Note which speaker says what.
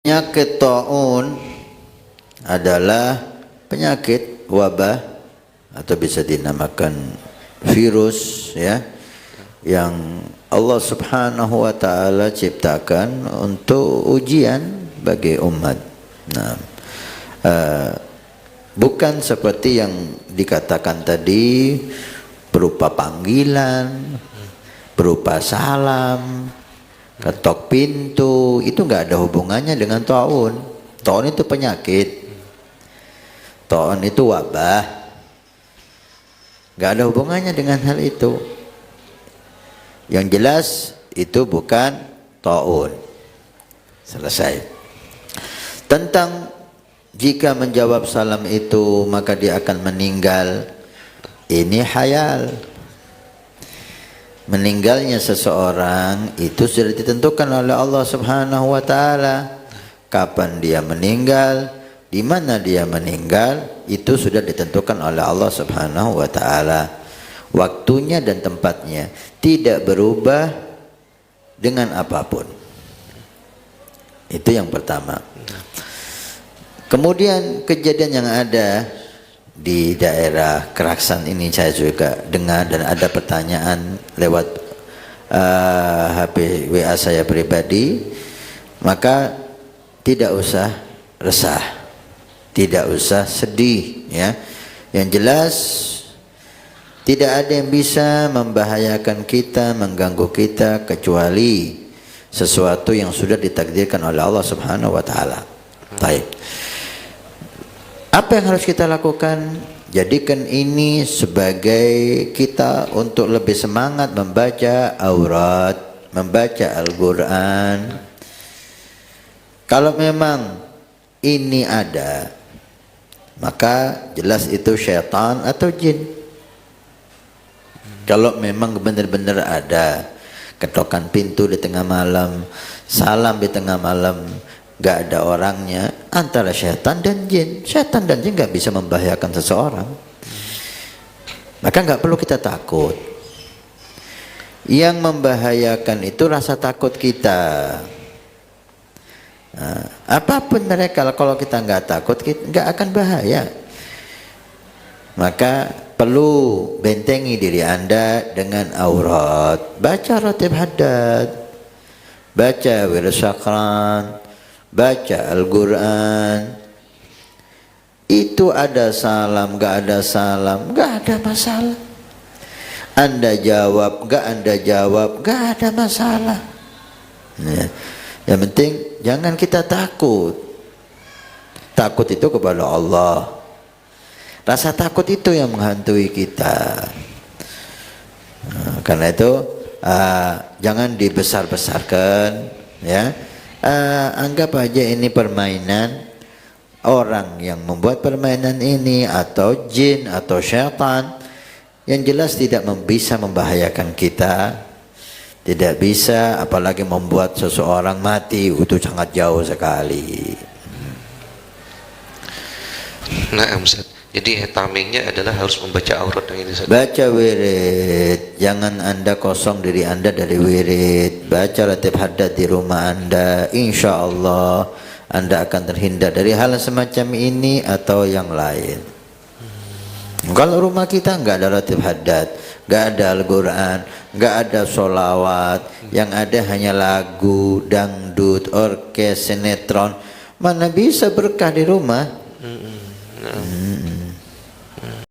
Speaker 1: Penyakit taun adalah penyakit wabah atau bisa dinamakan virus ya, yang Allah Subhanahu wa taala ciptakan untuk ujian bagi umat. Nah, bukan seperti yang dikatakan tadi berupa panggilan, berupa salam, ketok pintu, itu nggak ada hubungannya dengan taun. Taun itu penyakit, taun itu wabah, nggak ada hubungannya dengan hal itu. Yang jelas itu bukan taun. Selesai. Tentang jika menjawab salam itu maka dia akan meninggal, ini khayal. Meninggalnya seseorang itu sudah ditentukan oleh Allah Subhanahu wa taala. Kapan dia meninggal, di mana dia meninggal, itu sudah ditentukan oleh Allah Subhanahu wa taala. Waktunya dan tempatnya tidak berubah dengan apapun. Itu yang pertama. Kemudian kejadian yang ada di daerah Keraksan ini saya juga dengar, dan ada pertanyaan lewat HP WA saya pribadi. Maka tidak usah resah, tidak usah sedih ya. Yang jelas tidak ada yang bisa membahayakan kita, mengganggu kita kecuali sesuatu yang sudah ditakdirkan oleh Allah Subhanahu wa taala. Baik. Apa yang harus kita lakukan? Jadikan ini sebagai kita untuk lebih semangat membaca aurat, membaca Al-Quran. Kalau memang ini ada, maka jelas itu syaitan atau jin. Kalau memang benar-benar ada, ketokan pintu di tengah malam, salam di tengah malam, gak ada orangnya, antara syaitan dan jin. Syaitan dan jin gak bisa membahayakan seseorang, maka gak perlu kita takut. Yang membahayakan itu rasa takut kita. Nah, apapun mereka, kalau kita gak takut, kita gak akan bahaya. Maka perlu bentengi diri Anda dengan aurat. Baca ratib haddad, baca wirid syakran, baca Al-Quran. Itu ada salam, gak ada salam, gak ada masalah. Anda jawab, gak Anda jawab, gak ada masalah ya. Yang penting jangan kita takut. Takut itu kepada Allah. Rasa takut itu yang menghantui kita. Nah, karena itu jangan dibesar-besarkan ya. Anggap aja ini permainan. Orang yang membuat permainan ini atau jin atau syaitan, yang jelas tidak bisa membahayakan kita, tidak bisa apalagi membuat seseorang mati. Itu sangat jauh sekali.
Speaker 2: Nah, Ustaz, jadi timingnya adalah harus membaca aurat yang ini.
Speaker 1: Baca wirid, jangan Anda kosong diri Anda dari wirid. Baca ratib haddad di rumah Anda, insya Allah Anda akan terhindar dari hal semacam ini atau yang lain. Kalau rumah kita nggak ada ratib haddad, nggak ada Al-Quran, nggak ada sholawat, yang ada hanya lagu, dangdut, orkes, sinetron, mana bisa berkah di rumah?